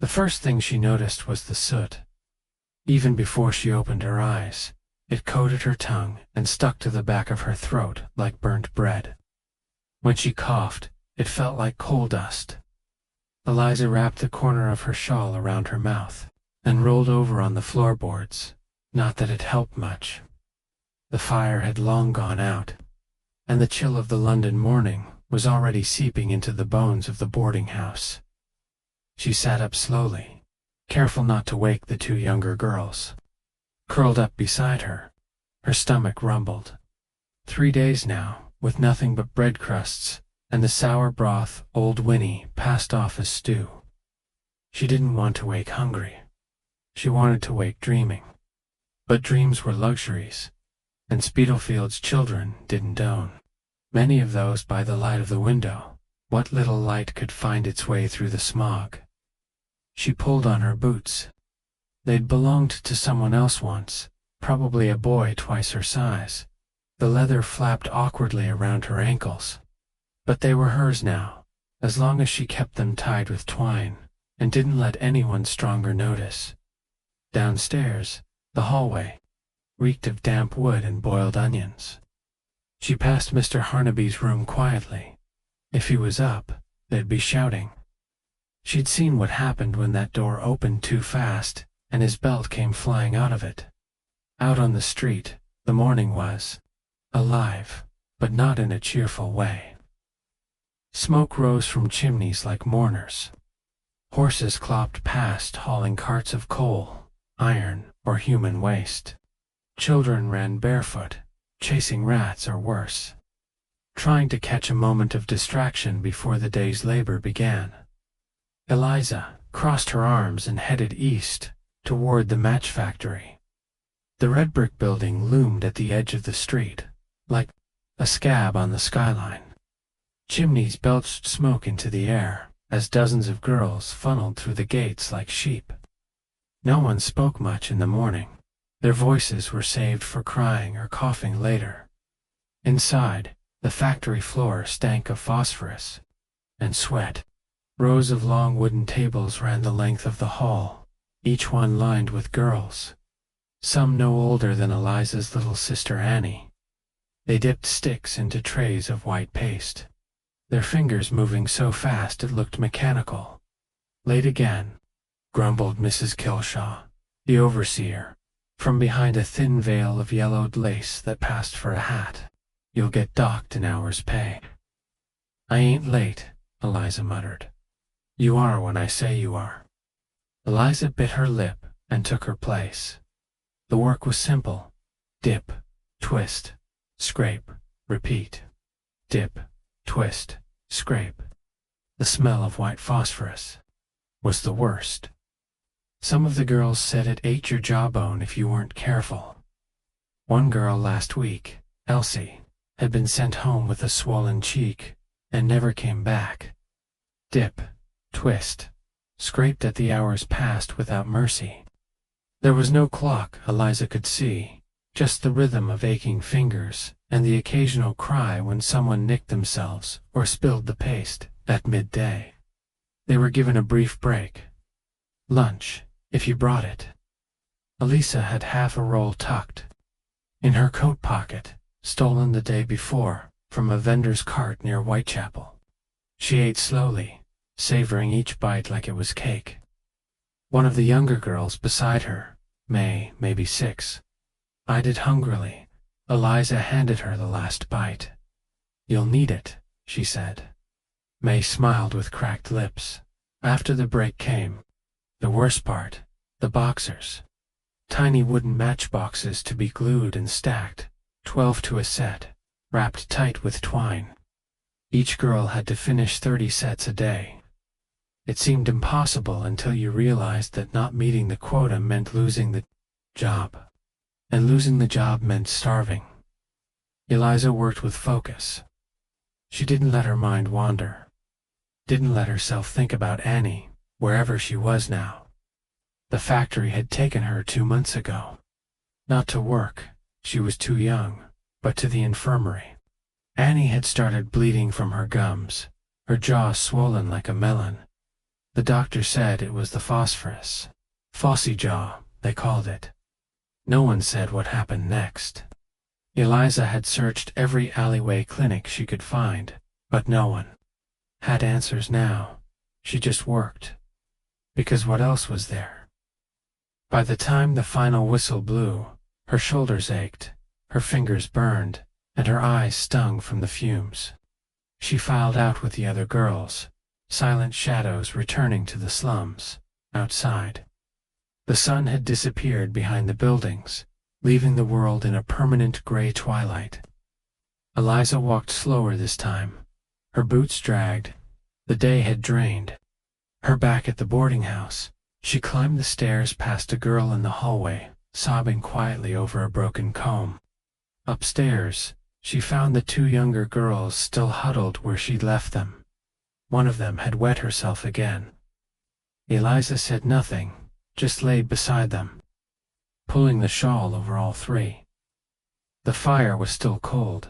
The first thing she noticed was the soot. Even before she opened her eyes, it coated her tongue and stuck to the back of her throat like burnt bread. When she coughed, it felt like coal dust. Eliza wrapped the corner of her shawl around her mouth and rolled over on the floorboards. Not that it helped much. The fire had long gone out, and the chill of the London morning was already seeping into the bones of the boarding house. She sat up slowly, careful not to wake the two younger girls. Curled up beside her, her stomach rumbled. 3 days now, with nothing but bread crusts and the sour broth old Winnie passed off as stew. She didn't want to wake hungry. She wanted to wake dreaming. But dreams were luxuries, and Spitalfield's children didn't own many of those by the light of the window, what little light could find its way through the smog. She pulled on her boots. They'd belonged to someone else once, probably a boy twice her size. The leather flapped awkwardly around her ankles. But they were hers now, as long as she kept them tied with twine, and didn't let anyone stronger notice. Downstairs, the hallway reeked of damp wood and boiled onions. She passed Mr. Harnaby's room quietly. If he was up, they'd be shouting. She'd seen what happened when that door opened too fast, and his belt came flying out of it. Out on the street, the morning was alive, but not in a cheerful way. Smoke rose from chimneys like mourners. Horses clopped past hauling carts of coal, iron, or human waste. Children ran barefoot, chasing rats or worse, trying to catch a moment of distraction before the day's labor began. Eliza crossed her arms and headed east, toward the match factory. The red brick building loomed at the edge of the street, like a scab on the skyline. Chimneys belched smoke into the air, as dozens of girls funneled through the gates like sheep. No one spoke much in the morning. Their voices were saved for crying or coughing later. Inside, the factory floor stank of phosphorus and sweat. Rows of long wooden tables ran the length of the hall, each one lined with girls, some no older than Eliza's little sister Annie. They dipped sticks into trays of white paste, their fingers moving so fast it looked mechanical. Late again, grumbled Mrs. Kilshaw, the overseer, from behind a thin veil of yellowed lace that passed for a hat. You'll get docked an hour's pay. I ain't late, Eliza muttered. You are when I say you are. Eliza bit her lip and took her place. The work was simple. Dip, twist, scrape, repeat. Dip, twist, scrape. The smell of white phosphorus was the worst. Some of the girls said it ate your jawbone if you weren't careful. One girl last week, Elsie, had been sent home with a swollen cheek and never came back. Dip, twist, scraped at the hours past without mercy. There was no clock Eliza could see, just the rhythm of aching fingers and the occasional cry when someone nicked themselves or spilled the paste at midday. They were given a brief break. Lunch, if you brought it. Elisa had half a roll tucked in her coat pocket, stolen the day before from a vendor's cart near Whitechapel. She ate slowly, savoring each bite like it was cake. One of the younger girls beside her, May, maybe 6, eyed it hungrily. Eliza handed her the last bite. You'll need it, she said. May smiled with cracked lips. After the break came the worst part, the boxers. Tiny wooden matchboxes to be glued and stacked, 12 to a set, wrapped tight with twine. Each girl had to finish 30 sets a day. It seemed impossible until you realized that not meeting the quota meant losing the job, and losing the job meant starving. Eliza worked with focus. She didn't let her mind wander, didn't let herself think about Annie, wherever she was now. The factory had taken her 2 months ago. Not to work, she was too young, but to the infirmary. Annie had started bleeding from her gums, her jaw swollen like a melon. The doctor said it was the phosphorus. Phossy jaw, they called it. No one said what happened next. Eliza had searched every alleyway clinic she could find, but no one had answers now. She just worked. Because what else was there? By the time the final whistle blew, her shoulders ached, her fingers burned, and her eyes stung from the fumes. She filed out with the other girls, silent shadows returning to the slums outside. The sun had disappeared behind the buildings, leaving the world in a permanent gray twilight. Eliza walked slower this time. Her boots dragged. The day had drained her back at the boarding house. She climbed the stairs past a girl in the hallway, sobbing quietly over a broken comb. Upstairs, she found the two younger girls still huddled where she'd left them. One of them had wet herself again. Eliza said nothing, just laid beside them, pulling the shawl over all three. The fire was still cold,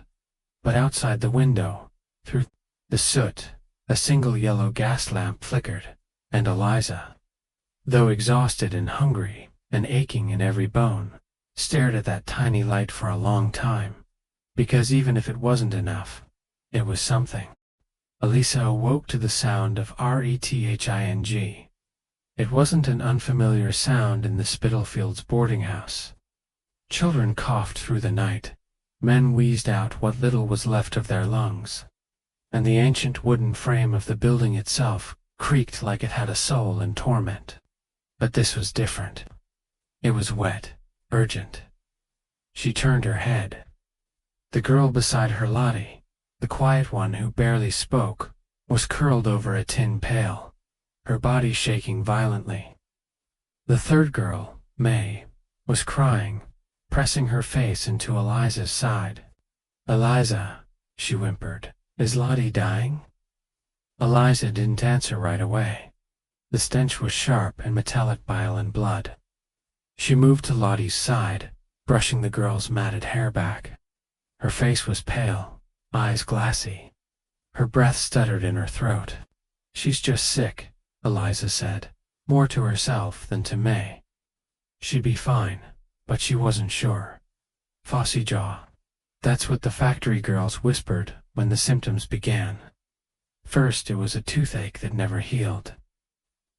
but outside the window, through the soot, a single yellow gas lamp flickered, and Eliza, though exhausted and hungry and aching in every bone, stared at that tiny light for a long time, because even if it wasn't enough, it was something. Elisa awoke to the sound of rething. It wasn't an unfamiliar sound in the Spitalfields boarding house. Children coughed through the night, men wheezed out what little was left of their lungs, and the ancient wooden frame of the building itself creaked like it had a soul in torment. But this was different. It was wet, urgent. She turned her head. The girl beside her, Lottie, the quiet one who barely spoke, was curled over a tin pail, her body shaking violently. The third girl, May, was crying, pressing her face into Eliza's side. "Eliza," she whimpered, "is Lottie dying?" Eliza didn't answer right away. The stench was sharp and metallic, bile and blood. She moved to Lottie's side, brushing the girl's matted hair back. Her face was pale, eyes glassy. Her breath stuttered in her throat. "She's just sick," Eliza said, more to herself than to May. She'd be fine, but she wasn't sure. "Phossy jaw." That's what the factory girls whispered when the symptoms began. First it was a toothache that never healed.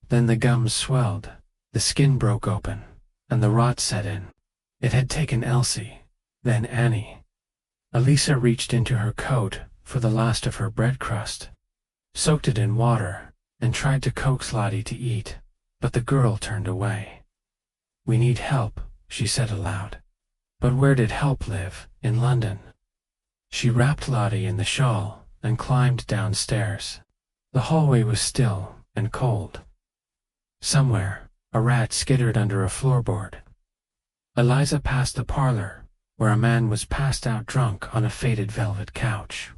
Then the gums swelled, the skin broke open, and the rot set in. It had taken Elsie, then Annie. Elisa reached into her coat for the last of her bread crust, soaked it in water, and tried to coax Lottie to eat, but the girl turned away. "We need help," she said aloud. But where did help live, in London? She wrapped Lottie in the shawl and climbed downstairs. The hallway was still and cold. Somewhere, a rat skittered under a floorboard. Eliza passed the parlor, where a man was passed out drunk on a faded velvet couch,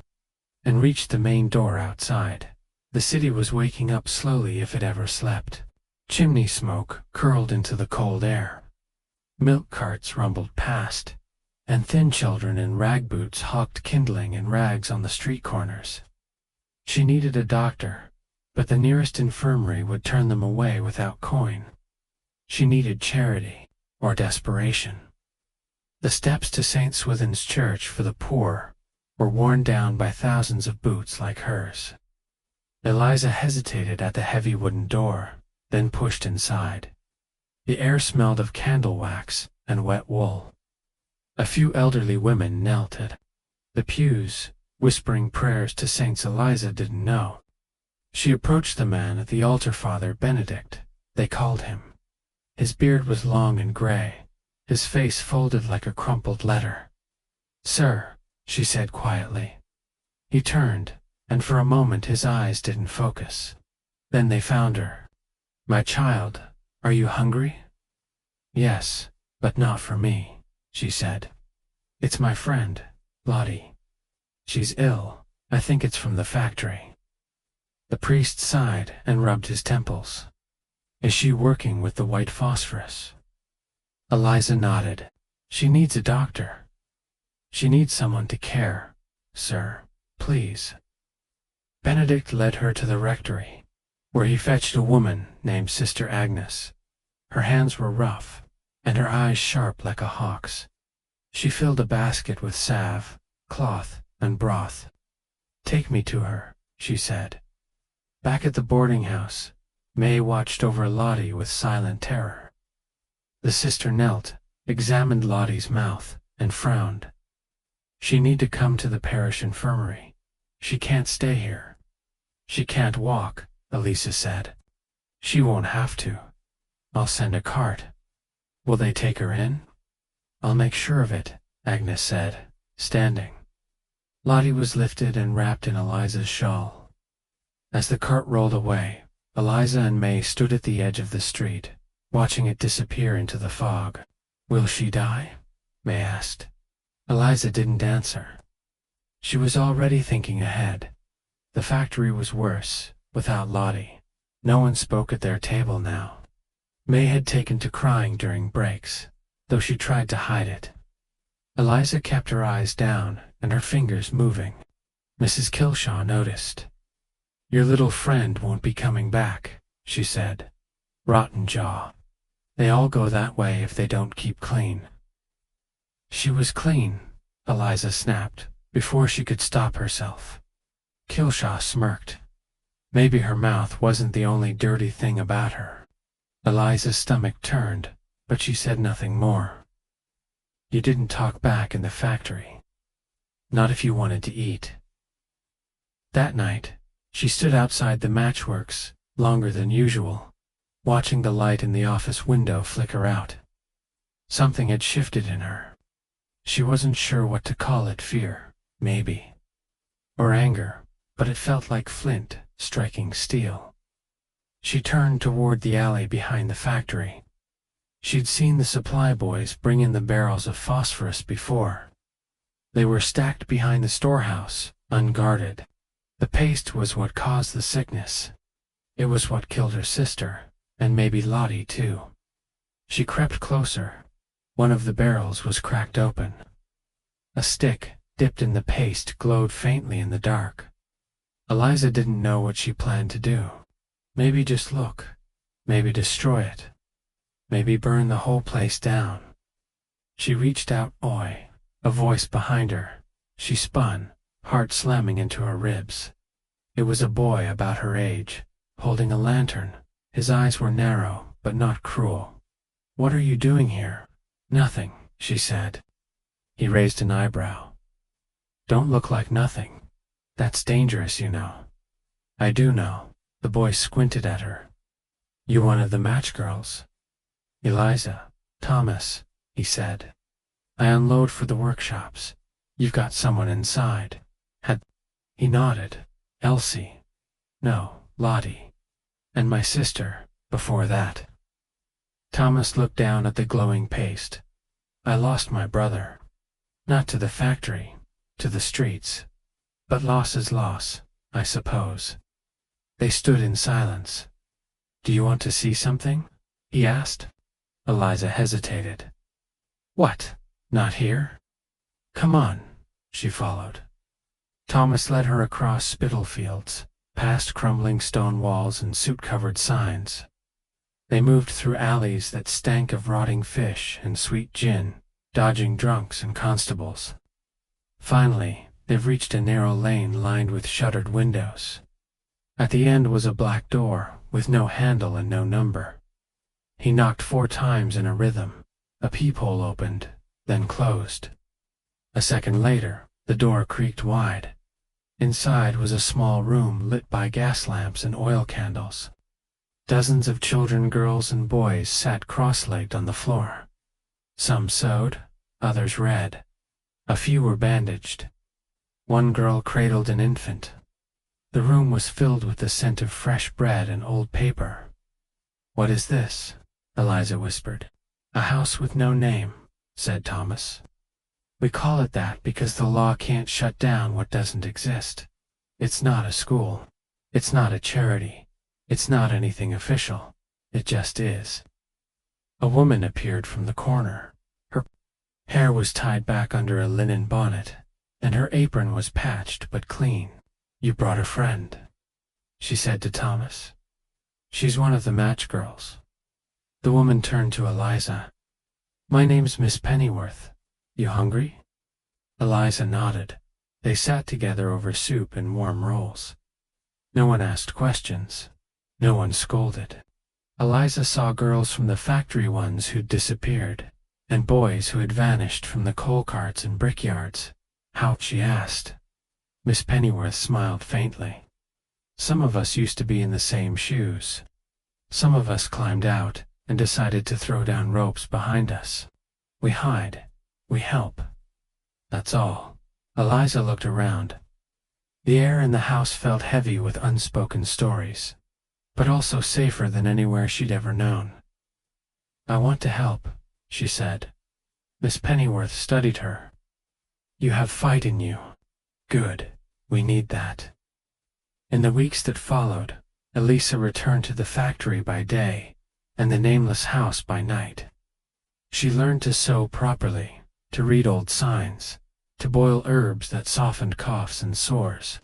and reached the main door outside. The city was waking up slowly if it ever slept. Chimney smoke curled into the cold air. Milk carts rumbled past, and thin children in rag boots hawked kindling and rags on the street corners. She needed a doctor, but the nearest infirmary would turn them away without coin. She needed charity, or desperation. The steps to St. Swithin's Church for the poor were worn down by thousands of boots like hers. Eliza hesitated at the heavy wooden door, then pushed inside. The air smelled of candle wax and wet wool. A few elderly women knelt at the pews, whispering prayers to Saints Eliza didn't know. She approached the man at the altar, Father Benedict, they called him. His beard was long and gray, his face folded like a crumpled letter. "Sir," she said quietly. He turned, and for a moment his eyes didn't focus. Then they found her. "My child, are you hungry?" "Yes, but not for me," she said. "It's my friend, Lottie. She's ill. I think it's from the factory." The priest sighed and rubbed his temples. "Is she working with the white phosphorus?" Eliza nodded. "She needs a doctor. She needs someone to care, sir, please." Benedict led her to the rectory, where he fetched a woman named Sister Agnes. Her hands were rough, and her eyes sharp like a hawk's. She filled a basket with salve, cloth, and broth. "Take me to her," she said. Back at the boarding house, May watched over Lottie with silent terror. The sister knelt, examined Lottie's mouth, and frowned. "She need to come to the parish infirmary. She can't stay here." "She can't walk," Elisa said. "She won't have to. I'll send a cart." "Will they take her in?" "I'll make sure of it," Agnes said, standing. Lottie was lifted and wrapped in Eliza's shawl. As the cart rolled away, Eliza and May stood at the edge of the street, watching it disappear into the fog. "Will she die?" May asked. Eliza didn't answer. She was already thinking ahead. The factory was worse, without Lottie. No one spoke at their table now. May had taken to crying during breaks, though she tried to hide it. Eliza kept her eyes down and her fingers moving. Mrs. Kilshaw noticed. "Your little friend won't be coming back," she said. "Rotten jaw. They all go that way if they don't keep clean." "She was clean," Eliza snapped, before she could stop herself. Kilshaw smirked. Maybe her mouth wasn't the only dirty thing about her. Eliza's stomach turned, but she said nothing more. "You didn't talk back in the factory. Not if you wanted to eat." That night, she stood outside the matchworks, longer than usual, watching the light in the office window flicker out. Something had shifted in her. She wasn't sure what to call it, fear, maybe, or anger, but it felt like flint striking steel. She turned toward the alley behind the factory. She'd seen the supply boys bring in the barrels of phosphorus before. They were stacked behind the storehouse, unguarded. The paste was what caused the sickness. It was what killed her sister, and maybe Lottie too. She crept closer. One of the barrels was cracked open. A stick, dipped in the paste, glowed faintly in the dark. Eliza didn't know what she planned to do. Maybe just look. Maybe destroy it. Maybe burn the whole place down. She reached out, "Oi," a voice behind her. She spun, heart slamming into her ribs. It was a boy about her age, holding a lantern. His eyes were narrow, but not cruel. "What are you doing here?" "Nothing," she said. He raised an eyebrow. "Don't look like nothing. That's dangerous, you know." "I do know." The boy squinted at her. "You one of the match girls?" "Eliza. Thomas," he said. "I unload for the workshops. You've got someone inside." He nodded. "Elsie." "No, Lottie. And my sister, before that." Thomas looked down at the glowing paste. "I lost my brother. Not to the factory, to the streets. But loss is loss, I suppose." They stood in silence. "Do you want to see something?" he asked. Eliza hesitated. "What? Not here?" "Come on." She followed. Thomas led her across spittle fields, past crumbling stone walls and soot-covered signs. They moved through alleys that stank of rotting fish and sweet gin, dodging drunks and constables. Finally, they've reached a narrow lane lined with shuttered windows. At the end was a black door, with no handle and no number. He knocked 4 times in a rhythm. A peephole opened, then closed. A second later, the door creaked wide. Inside was a small room lit by gas lamps and oil candles. Dozens of children, girls and boys, sat cross-legged on the floor. Some sewed, others read. A few were bandaged. One girl cradled an infant. The room was filled with the scent of fresh bread and old paper. "What is this?" Eliza whispered. "A house with no name," said Thomas. "We call it that because the law can't shut down what doesn't exist. It's not a school. It's not a charity. It's not anything official. It just is." A woman appeared from the corner. Her hair was tied back under a linen bonnet, and her apron was patched but clean. "You brought a friend," she said to Thomas. She's one of the match girls. The woman turned to Eliza. My name's Miss Pennyworth. You hungry? Eliza nodded. They sat together over soup and warm rolls. No one asked questions. No one scolded. Eliza saw girls from the factory ones who'd disappeared, and boys who had vanished from the coal carts and brickyards. How? She asked. Miss Pennyworth smiled faintly. Some of us used to be in the same shoes. Some of us climbed out and decided to throw down ropes behind us. We hide. We help. That's all. Eliza looked around. The air in the house felt heavy with unspoken stories, but also safer than anywhere she'd ever known. I want to help, she said. Miss Pennyworth studied her. You have fight in you. Good. We need that. In the weeks that followed, Elisa returned to the factory by day and the nameless house by night. She learned to sew properly, to read old signs, to boil herbs that softened coughs and sores.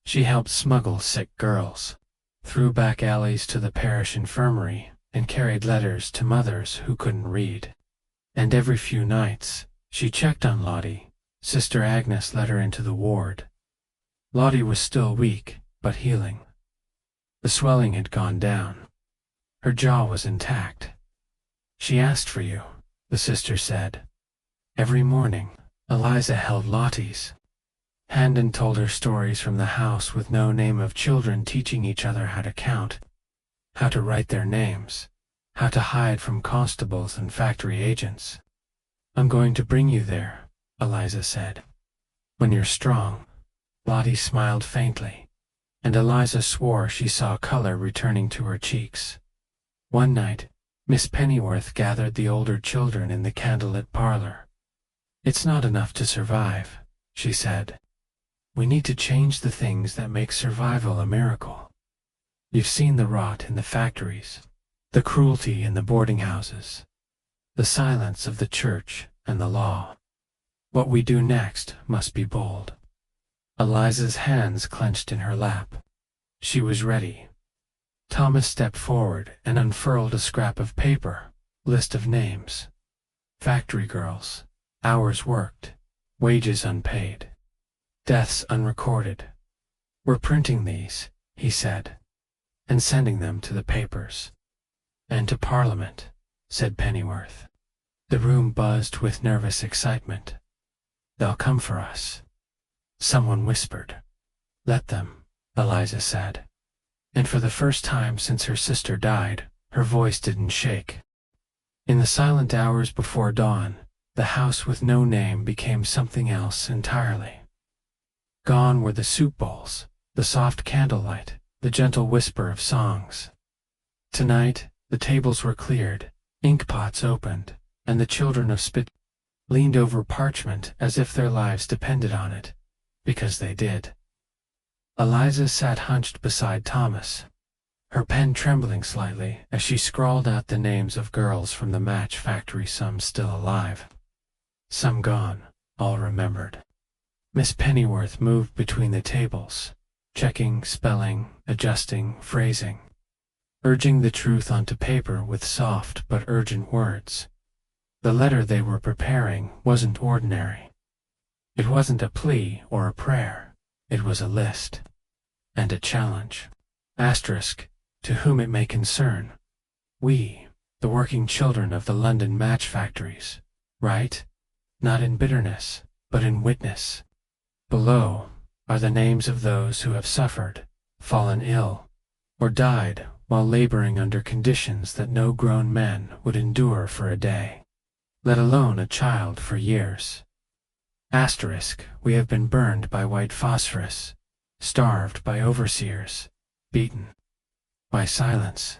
She helped smuggle sick girls, through back alleys to the parish infirmary, and carried letters to mothers who couldn't read. And every few nights, she checked on Lottie. Sister Agnes led her into the ward. Lottie was still weak, but healing. The swelling had gone down. Her jaw was intact. She asked for you, the sister said. Every morning, Eliza held Lottie's hand and told her stories from the house with no name of children teaching each other how to count, how to write their names, how to hide from constables and factory agents. I'm going to bring you there, Eliza said. When you're strong. Lottie smiled faintly, and Eliza swore she saw color returning to her cheeks. One night, Miss Pennyworth gathered the older children in the candlelit parlor. It's not enough to survive, she said. We need to change the things that make survival a miracle. You've seen the rot in the factories, the cruelty in the boarding houses, the silence of the church and the law. What we do next must be bold. Eliza's hands clenched in her lap. She was ready. Thomas stepped forward and unfurled a scrap of paper, list of names. Factory girls, hours worked, wages unpaid, deaths unrecorded. We're printing these, he said, and sending them to the papers. And to Parliament, said Pennyworth. The room buzzed with nervous excitement. They'll come for us. Someone whispered. Let them, Eliza said. And for the first time since her sister died, her voice didn't shake. In the silent hours before dawn, the house with no name became something else entirely. Gone were the soup bowls, the soft candlelight, the gentle whisper of songs. Tonight, the tables were cleared, ink pots opened, and the children of Spit leaned over parchment as if their lives depended on it, because they did. Eliza sat hunched beside Thomas, her pen trembling slightly as she scrawled out the names of girls from the match factory, some still alive, some gone, all remembered. Miss Pennyworth moved between the tables, checking, spelling, adjusting, phrasing, urging the truth onto paper with soft but urgent words. The letter they were preparing wasn't ordinary. It wasn't a plea or a prayer. It was a list. And a challenge. Asterisk, to whom it may concern. We, the working children of the London match factories, write, not in bitterness, but in witness. Below are the names of those who have suffered, fallen ill, or died while laboring under conditions that no grown man would endure for a day, let alone a child for years. Asterisk, we have been burned by white phosphorus, starved by overseers, beaten by silence,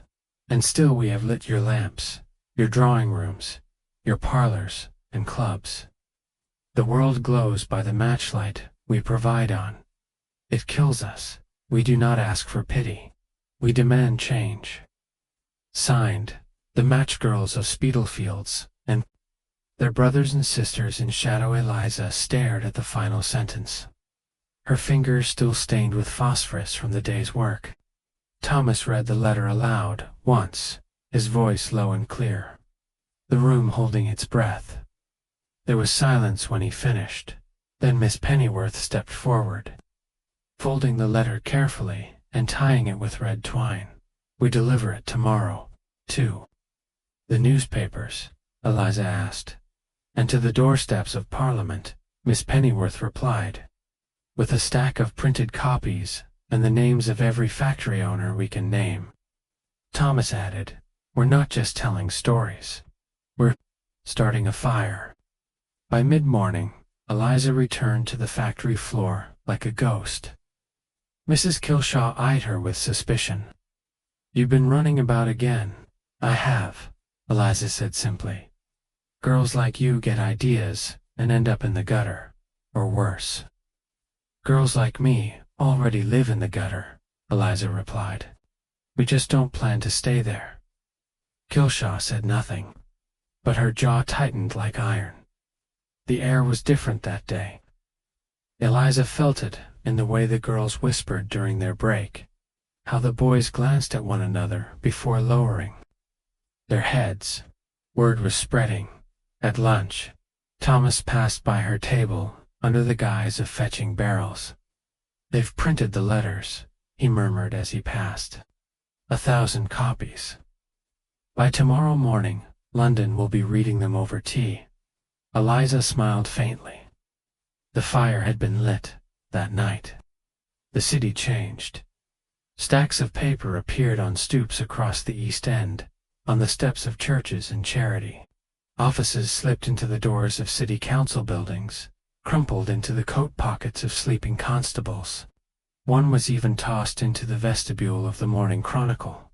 and still we have lit your lamps, your drawing rooms, your parlors and clubs. The world glows by the matchlight we provide on. It kills us. We do not ask for pity. We demand change. Signed, the match girls of Spitalfields, and their brothers and sisters in shadow. Eliza stared at the final sentence, her fingers still stained with phosphorus from the day's work. Thomas read the letter aloud, once, his voice low and clear, the room holding its breath. There was silence when he finished. Then Miss Pennyworth stepped forward, folding the letter carefully and tying it with red twine. "We deliver it tomorrow, too." "The newspapers?" Eliza asked. "And to the doorsteps of Parliament," Miss Pennyworth replied, "with a stack of printed copies and the names of every factory owner we can name." Thomas added, "We're not just telling stories. We're starting a fire." By mid-morning, Eliza returned to the factory floor like a ghost. Mrs. Kilshaw eyed her with suspicion. "You've been running about again." "I have," Eliza said simply. "Girls like you get ideas and end up in the gutter, or worse." "Girls like me already live in the gutter," Eliza replied. "We just don't plan to stay there." Kilshaw said nothing, but her jaw tightened like iron. The air was different that day. Eliza felt it in the way the girls whispered during their break, how the boys glanced at one another before lowering their heads. Word was spreading. At lunch, Thomas passed by her table under the guise of fetching barrels. "They've printed the letters," he murmured as he passed. 1,000 copies. "By tomorrow morning, London will be reading them over tea." Eliza smiled faintly. The fire had been lit that night. The city changed. Stacks of paper appeared on stoops across the East End, on the steps of churches and charity. Offices slipped into the doors of city council buildings, crumpled into the coat pockets of sleeping constables. One was even tossed into the vestibule of the Morning Chronicle.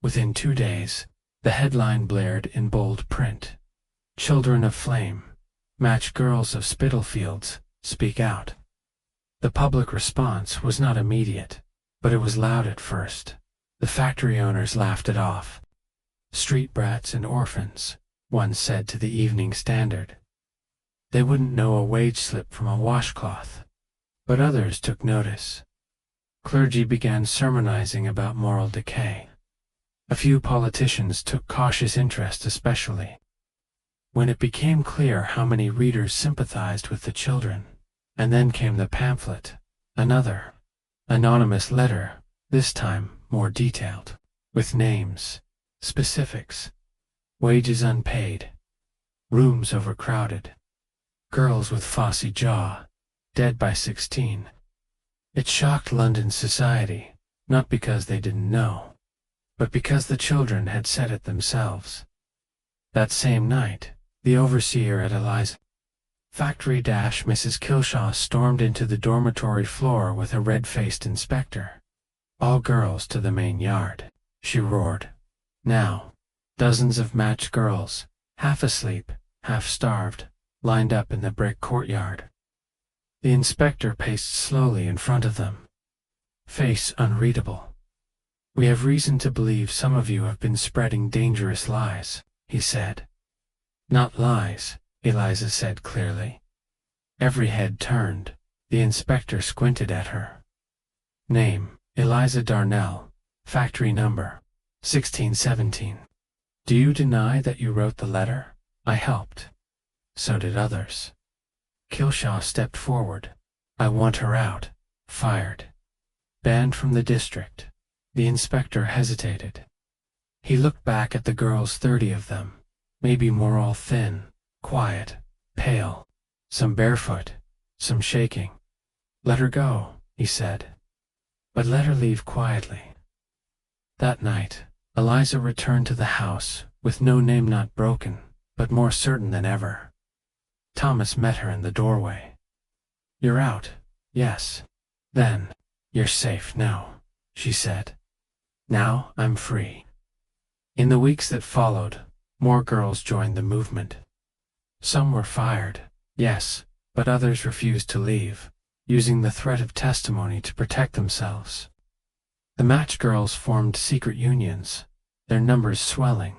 Within 2 days, the headline blared in bold print: "Children of Flame, Match Girls of Spitalfields, Speak Out." The public response was not immediate, but it was loud at first. The factory owners laughed it off. "Street brats and orphans," one said to the Evening Standard. "They wouldn't know a wage slip from a washcloth." But others took notice. Clergy began sermonizing about moral decay. A few politicians took cautious interest especially. When it became clear how many readers sympathized with the children, and then came the pamphlet, another anonymous letter, this time more detailed, with names, specifics, wages unpaid, rooms overcrowded, girls with phossy jaw, dead by 16. It shocked London society, not because they didn't know, but because the children had said it themselves. That same night, the overseer at Eliza's factory Mrs. Kilshaw stormed into the dormitory floor with a red-faced inspector. "All girls to the main yard," she roared. Now, dozens of matched girls, half asleep, half starved, lined up in the brick courtyard. The inspector paced slowly in front of them, face unreadable. "We have reason to believe some of you have been spreading dangerous lies," he said. "Not lies," Eliza said clearly. Every head turned. The inspector squinted at her. "Name, Eliza Darnell. Factory number, 1617. Do you deny that you wrote the letter?" "I helped." "So did others." Kilshaw stepped forward. "I want her out. Fired. Banned from the district." The inspector hesitated. He looked back at the girls, 30 of them, maybe more, all thin, quiet, pale, some barefoot, some shaking. "Let her go," he said. "But let her leave quietly." That night, Eliza returned to the house with no name not broken, but more certain than ever. Thomas met her in the doorway. "You're out." "Yes." "Then, you're safe now," she said. "Now I'm free." In the weeks that followed, more girls joined the movement. Some were fired, yes, but others refused to leave, using the threat of testimony to protect themselves. The match girls formed secret unions, their numbers swelling.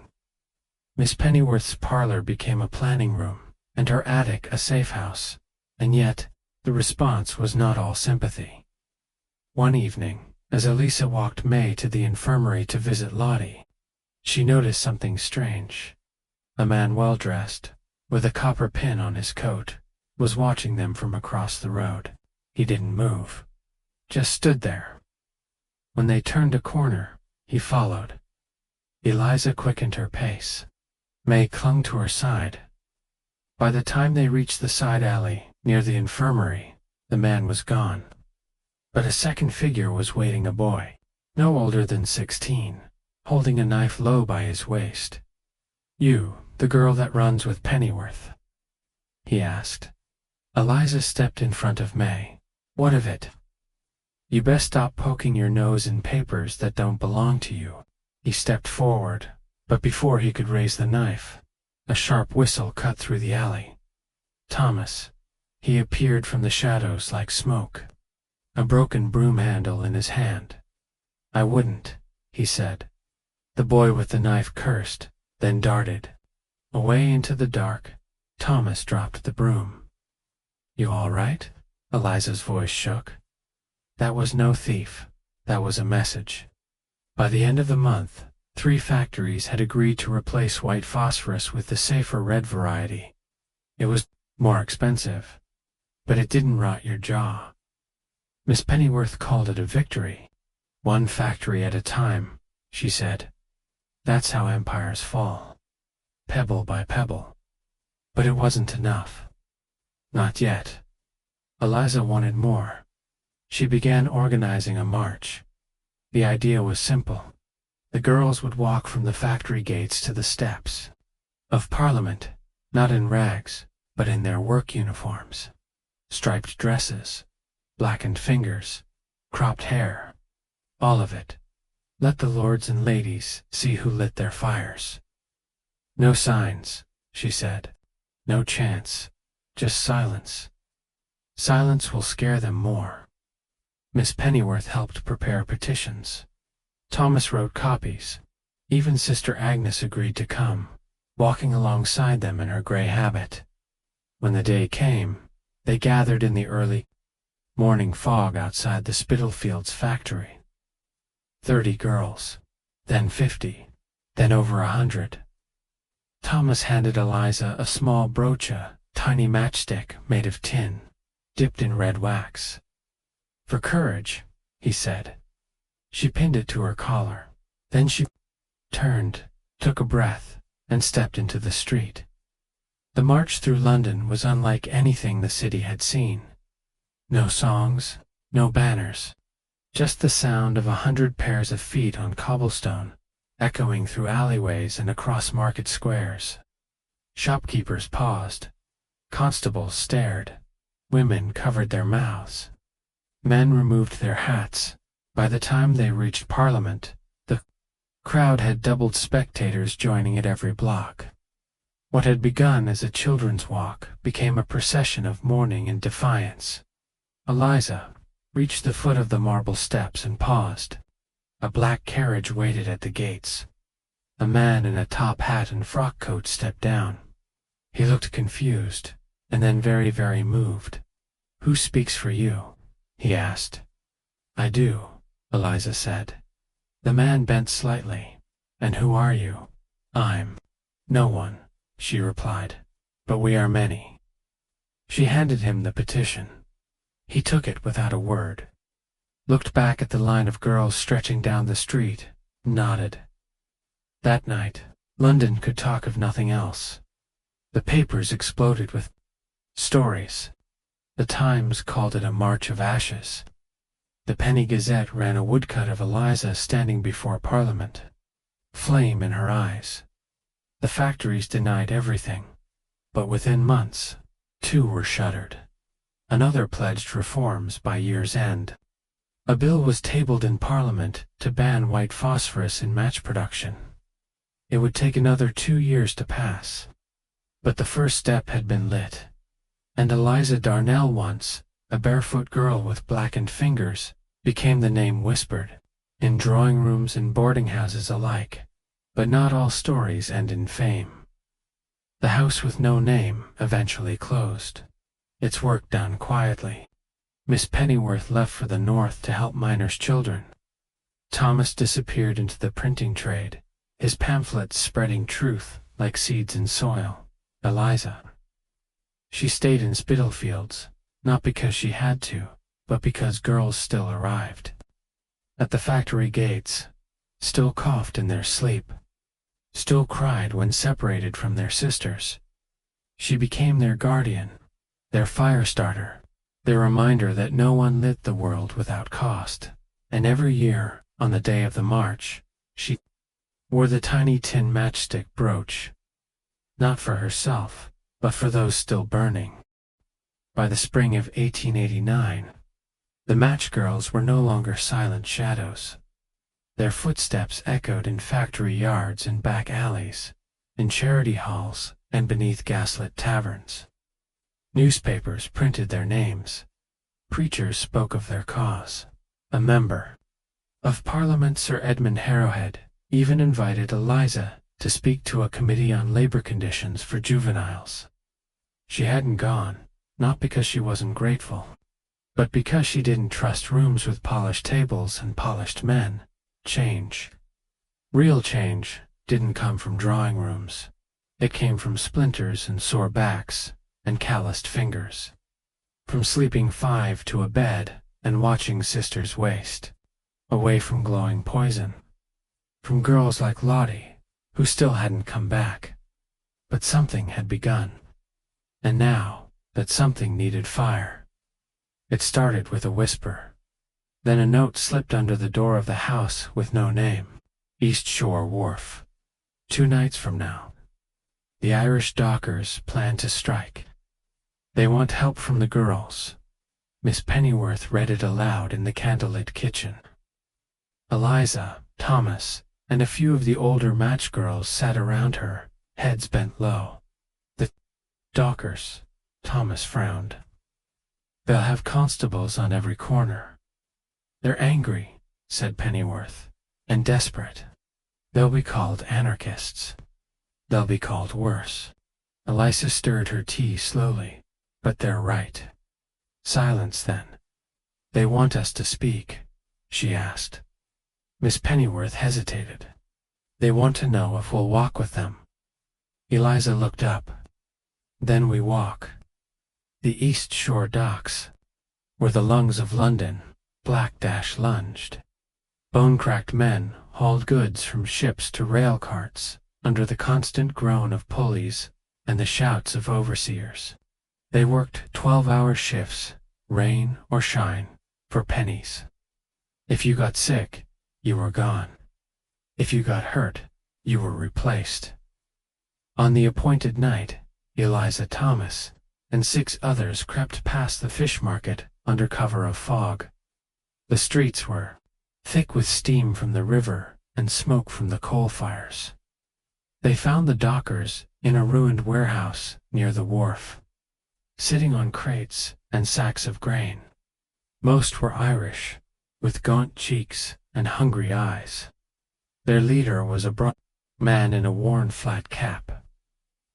Miss Pennyworth's parlor became a planning room, and her attic a safe house, and yet the response was not all sympathy. One evening, As Elisa walked May to the infirmary to visit Lottie, she noticed something strange. A man well-dressed, with a copper pin on his coat, was watching them from across the road. He didn't move, just stood there. When they turned a corner, he followed. Eliza quickened her pace. May clung to her side. By the time they reached the side alley near the infirmary, the man was gone. But a second figure was waiting, a boy, no older than 16, holding a knife low by his waist. "You, the girl that runs with Pennyworth?" he asked. Eliza stepped in front of May. "What of it?" "You best stop poking your nose in papers that don't belong to you." He stepped forward, but before he could raise the knife, a sharp whistle cut through the alley. Thomas. He appeared from the shadows like smoke, a broken broom handle in his hand. "I wouldn't," he said. The boy with the knife cursed, then darted. Away into the dark, Thomas dropped the broom. "You all right?" Eliza's voice shook. "That was no thief. That was a message." By the end of the month, 3 factories had agreed to replace white phosphorus with the safer red variety. It was more expensive, but it didn't rot your jaw. Miss Pennyworth called it a victory. "One factory at a time," she said. "That's how empires fall, pebble by pebble." But it wasn't enough. Not yet. Eliza wanted more. She began organizing a march. The idea was simple. The girls would walk from the factory gates to the steps of Parliament, not in rags, but in their work uniforms. Striped dresses, blackened fingers, cropped hair, all of it. Let the lords and ladies see who lit their fires. "No signs," she said. "No chance, just silence. Silence will scare them more." Miss Pennyworth helped prepare petitions. Thomas wrote copies. Even Sister Agnes agreed to come, walking alongside them in her gray habit. When the day came, they gathered in the early morning fog outside the Spitalfields factory. 30 girls, then 50, then over 100. Thomas handed Eliza a small brooch, tiny matchstick made of tin, dipped in red wax. "For courage," he said. She pinned it to her collar. Then she turned, took a breath, and stepped into the street. The march through London was unlike anything the city had seen. No songs, no banners, just the sound of 100 pairs of feet on cobblestone, echoing through alleyways and across market squares. Shopkeepers paused. Constables stared. Women covered their mouths. Men removed their hats. By the time they reached Parliament, the crowd had doubled, spectators joining at every block. What had begun as a children's walk became a procession of mourning and defiance. Eliza reached the foot of the marble steps and paused. A black carriage waited at the gates. A man in a top hat and frock coat stepped down. He looked confused, and then very, very moved. "Who speaks for you?" he asked. "I do," Eliza said. The man bent slightly. "And who are you?" "I'm no one," she replied. "But we are many." She handed him the petition. He took it without a word, looked back at the line of girls stretching down the street, nodded. That night, London could talk of nothing else. The papers exploded with stories. The Times called it a march of ashes. The Penny Gazette ran a woodcut of Eliza standing before Parliament, flame in her eyes. The factories denied everything, but within months, 2 were shuttered. Another pledged reforms by year's end. A bill was tabled in Parliament to ban white phosphorus in match production. It would take another 2 years to pass. But the first step had been lit. And Eliza Darnell once, a barefoot girl with blackened fingers, became the name whispered, in drawing rooms and boarding houses alike. But not all stories end in fame. The house with no name eventually closed. Its work done quietly. Miss Pennyworth left for the north to help miners' children. Thomas disappeared into the printing trade, his pamphlets spreading truth like seeds in soil. Eliza. She stayed in Spitalfields, not because she had to, but because girls still arrived. At the factory gates, still coughed in their sleep, still cried when separated from their sisters. She became their guardian, their fire starter, their reminder that no one lit the world without cost. And every year, on the day of the march, she wore the tiny tin matchstick brooch, not for herself, but for those still burning. By the spring of 1889, the match girls were no longer silent shadows. Their footsteps echoed in factory yards and back alleys, in charity halls and beneath gaslit taverns. Newspapers printed their names. Preachers spoke of their cause. A member of Parliament, Sir Edmund Harrowhead, even invited Eliza to speak to a committee on labor conditions for juveniles. She hadn't gone, not because she wasn't grateful, but because she didn't trust rooms with polished tables and polished men. Change, real change, didn't come from drawing rooms. It came from splinters and sore backs and calloused fingers. From sleeping 5 to a bed and watching sisters waste, away from glowing poison. From girls like Lottie, who still hadn't come back. But something had begun. And now, that something needed fire. It started with a whisper. Then a note slipped under the door of the house with no name. East Shore Wharf. 2 nights from now. The Irish dockers plan to strike. They want help from the girls. Miss Pennyworth read it aloud in the candlelit kitchen. Eliza, Thomas, and a few of the older match girls sat around her, heads bent low. The dockers, Thomas frowned. They'll have constables on every corner. They're angry, said Pennyworth, and desperate. They'll be called anarchists. They'll be called worse. Eliza stirred her tea slowly. But they're right. Silence, then. They want us to speak, she asked. Miss Pennyworth hesitated. They want to know if we'll walk with them. Eliza looked up. Then we walk. The East Shore docks, where the lungs of London, lunged. Bone-cracked men hauled goods from ships to rail carts under the constant groan of pulleys and the shouts of overseers. They worked 12-hour shifts, rain or shine, for pennies. If you got sick, you were gone. If you got hurt, you were replaced. On the appointed night, Eliza Thomas and 6 others crept past the fish market under cover of fog. The streets were thick with steam from the river and smoke from the coal fires. They found the dockers in a ruined warehouse near the wharf, sitting on crates and sacks of grain. Most were Irish, with gaunt cheeks and hungry eyes. Their leader was a broad man in a worn flat cap.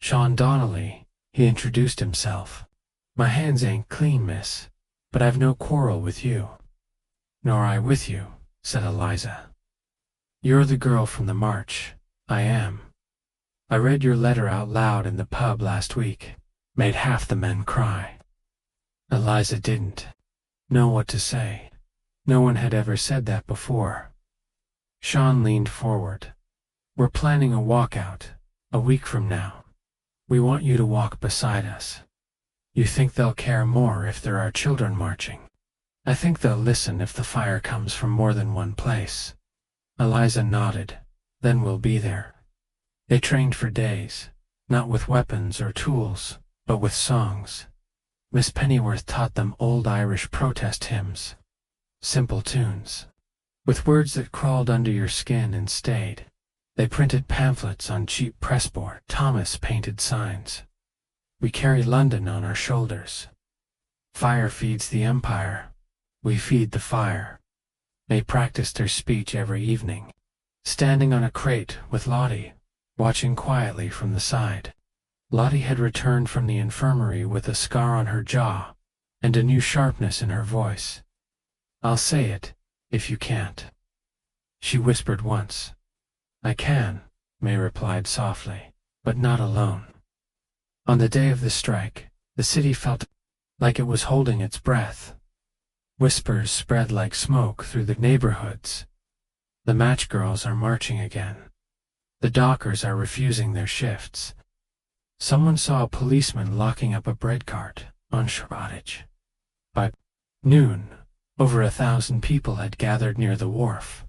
Sean Donnelly, he introduced himself. My hands ain't clean, miss, but I've no quarrel with you. Nor I with you, said Eliza. You're the girl from the march. I am. I read your letter out loud in the pub last week. Made half the men cry. Eliza didn't know what to say. No one had ever said that before. Sean leaned forward. We're planning a walkout, a week from now. We want you to walk beside us. You think they'll care more if there are children marching? I think they'll listen if the fire comes from more than one place. Eliza nodded. Then we'll be there. They trained for days, not with weapons or tools, but with songs. Miss Pennyworth taught them old Irish protest hymns. Simple tunes, with words that crawled under your skin and stayed. They printed pamphlets on cheap pressboard. Thomas painted signs. We carry London on our shoulders. Fire feeds the empire. We feed the fire. They practiced their speech every evening, standing on a crate with Lottie, watching quietly from the side. Lottie had returned from the infirmary with a scar on her jaw and a new sharpness in her voice. I'll say it, if you can't. she whispered once. I can, May replied softly, but not alone. On the day of the strike, the city felt like it was holding its breath. Whispers spread like smoke through the neighborhoods. The match girls are marching again. The dockers are refusing their shifts. Someone saw a policeman locking up a bread cart on Shadowless. By noon, over 1,000 people had gathered near the wharf.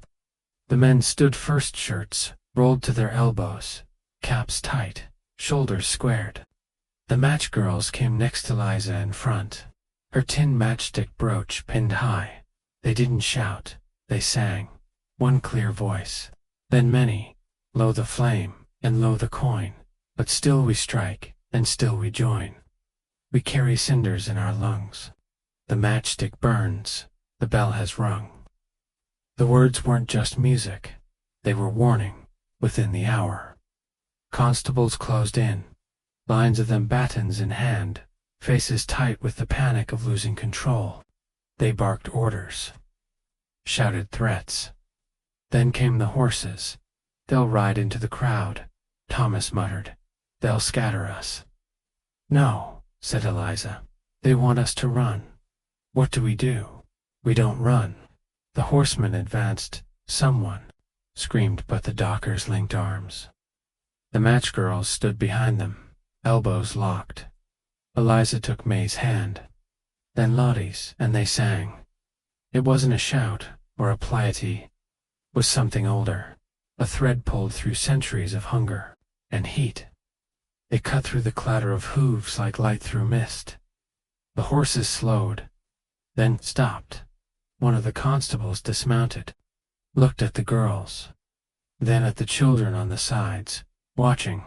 The men stood first, shirts rolled to their elbows, caps tight, shoulders squared. The match girls came next to Liza in front, her tin matchstick brooch pinned high. They didn't shout, they sang, one clear voice, then many, lo the flame, and lo the coin, but still we strike, and still we join. We carry cinders in our lungs. The matchstick burns, the bell has rung. The words weren't just music, they were warning, within the hour. Constables closed in, lines of them batons in hand, faces tight with the panic of losing control. They barked orders, shouted threats. Then came the horses. They'll ride into the crowd, Thomas muttered. They'll scatter us. No, said Eliza. They want us to run. What do? We don't run. The horsemen advanced. Someone screamed, but the dockers linked arms. The match girls stood behind them, elbows locked. Eliza took May's hand, then Lottie's, and they sang. It wasn't a shout or a piety. It was something older, a thread pulled through centuries of hunger and heat. It cut through the clatter of hooves like light through mist. The horses slowed, then stopped. One of the constables dismounted, looked at the girls, then at the children on the sides, watching.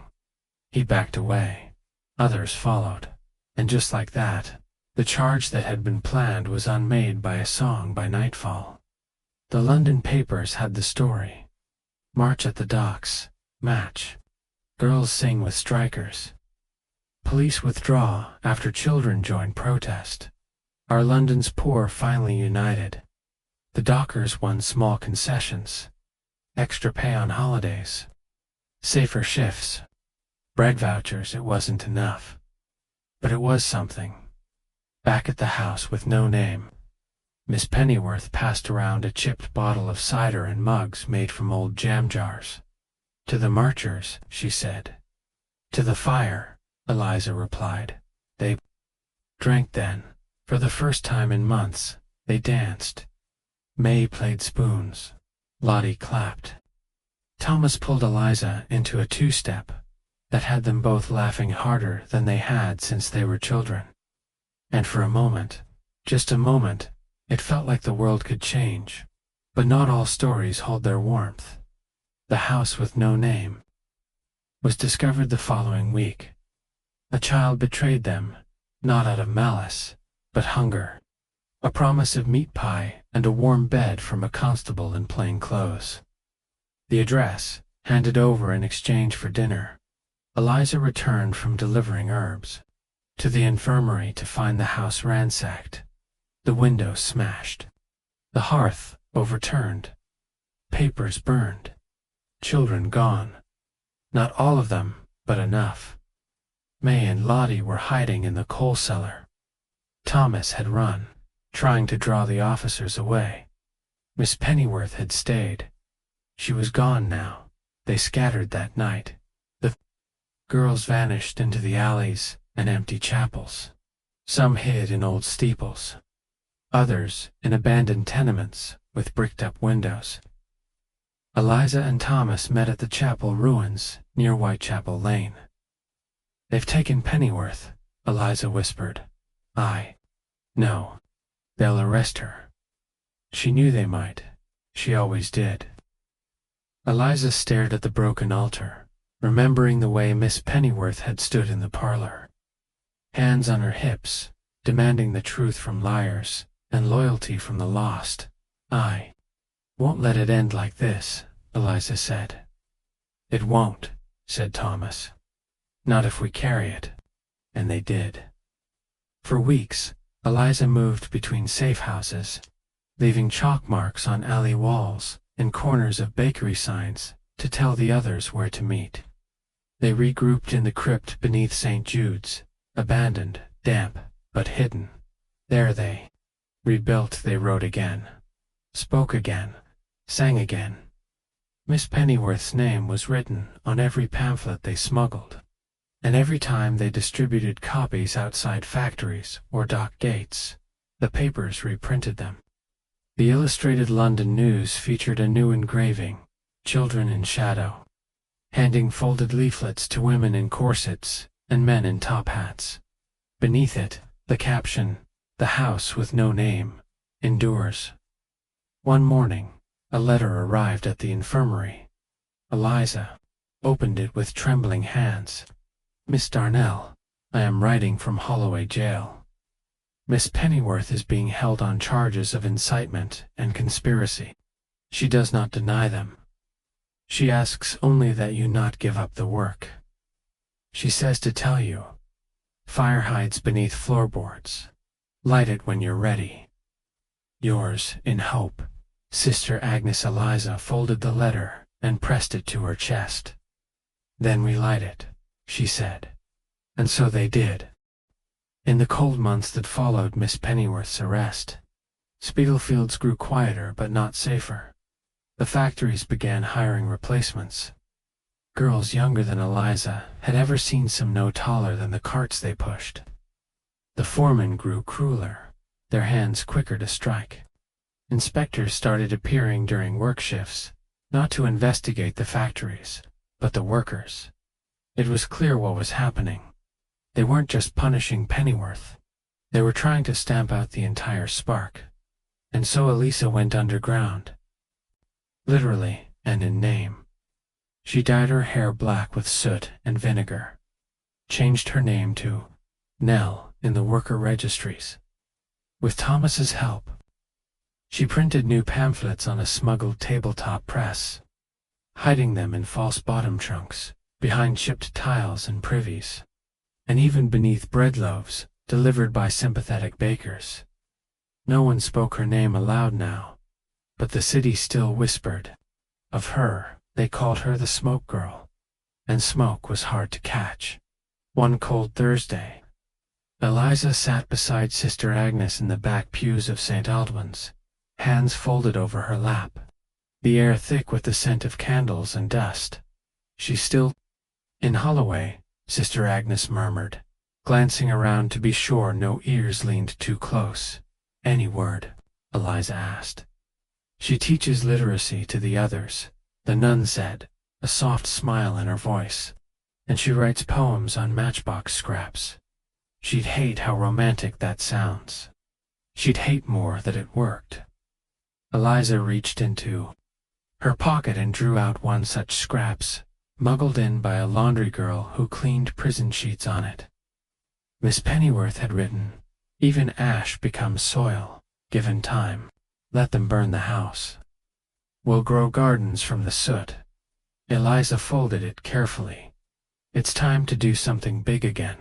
He backed away. Others followed. And just like that, the charge that had been planned was unmade by a song by nightfall. The London papers had the story. March at the docks, match. Girls sing with strikers. Police withdraw after children join protest. Our London's poor finally united. The dockers won small concessions. Extra pay on holidays. Safer shifts. Bread vouchers. It wasn't enough. But it was something. Back at the house with no name, Miss Pennyworth passed around a chipped bottle of cider and mugs made from old jam jars. To the marchers, she said. To the fire, Eliza replied. They drank then. For the first time in months, they danced. May played spoons. Lottie clapped. Thomas pulled Eliza into a two-step that had them both laughing harder than they had since they were children. And for a moment, just a moment, it felt like the world could change. But not all stories hold their warmth. The house with no name was discovered the following week. A child betrayed them, not out of malice, but hunger. A promise of meat pie and a warm bed from a constable in plain clothes. The address, handed over in exchange for dinner. Eliza returned from delivering herbs to the infirmary to find the house ransacked, the windows smashed, the hearth overturned, papers burned, children gone. Not all of them, but enough. May and Lottie were hiding in the coal cellar. Thomas had run, trying to draw the officers away. Miss Pennyworth had stayed. She was gone now. They scattered that night. The girls vanished into the alleys and empty chapels. Some hid in old steeples. Others in abandoned tenements with bricked-up windows. Eliza and Thomas met at the chapel ruins near Whitechapel Lane. They've taken Pennyworth, Eliza whispered. No. They'll arrest her. She knew they might. She always did. Eliza stared at the broken altar, remembering the way Miss Pennyworth had stood in the parlor. Hands on her hips, demanding the truth from liars and loyalty from the lost. I won't let it end like this, Eliza said. It won't, said Thomas. Not if we carry it. And they did. For weeks, Eliza moved between safe houses, leaving chalk marks on alley walls and corners of bakery signs to tell the others where to meet. They regrouped in the crypt beneath St. Jude's, abandoned, damp, but hidden. There they rebuilt, they wrote again, spoke again, sang again. Miss Pennyworth's name was written on every pamphlet they smuggled, and every time they distributed copies outside factories or dock gates, the papers reprinted them. The Illustrated London News featured a new engraving, Children in Shadow, handing folded leaflets to women in corsets and men in top hats. Beneath it, the caption, "The house with no name endures." One morning, a letter arrived at the infirmary. Eliza opened it with trembling hands. "Miss Darnell, I am writing from Holloway Jail. Miss Pennyworth is being held on charges of incitement and conspiracy. She does not deny them. She asks only that you not give up the work. She says to tell you, fire hides beneath floorboards. Light it when you're ready. Yours, in hope, Sister Agnes." Eliza folded the letter and pressed it to her chest. "Then relight it," she said. And so they did. In the cold months that followed Miss Pennyworth's arrest, Spitalfields grew quieter but not safer. The factories began hiring replacements. Girls younger than Eliza had ever seen some no taller than the carts they pushed. The foremen grew crueler, their hands quicker to strike. Inspectors started appearing during work shifts, not to investigate the factories, but the workers. It was clear what was happening. They weren't just punishing Pennyworth. They were trying to stamp out the entire spark. And so Elisa went underground. Literally, and in name. She dyed her hair black with soot and vinegar, changed her name to Nell in the worker registries. With Thomas's help, she printed new pamphlets on a smuggled tabletop press, hiding them in false bottom trunks, behind chipped tiles and privies, and even beneath bread loaves delivered by sympathetic bakers. No one spoke her name aloud now, but the city still whispered. Of her, they called her the Smoke Girl, and smoke was hard to catch. One cold Thursday, Eliza sat beside Sister Agnes in the back pews of St. Aldwyn's, hands folded over her lap, the air thick with the scent of candles and dust. She still, "In Holloway," Sister Agnes murmured, glancing around to be sure no ears leaned too close. "Any word?" Eliza asked. "She teaches literacy to the others," the nun said, a soft smile in her voice. "And she writes poems on matchbox scraps. She'd hate how romantic that sounds. She'd hate more that it worked." Eliza reached into her pocket and drew out one such scraps, muggled in by a laundry girl who cleaned prison sheets on it. Miss Pennyworth had written, "Even ash becomes soil, given time. Let them burn the house. We'll grow gardens from the soot." Eliza folded it carefully. "It's time to do something big again."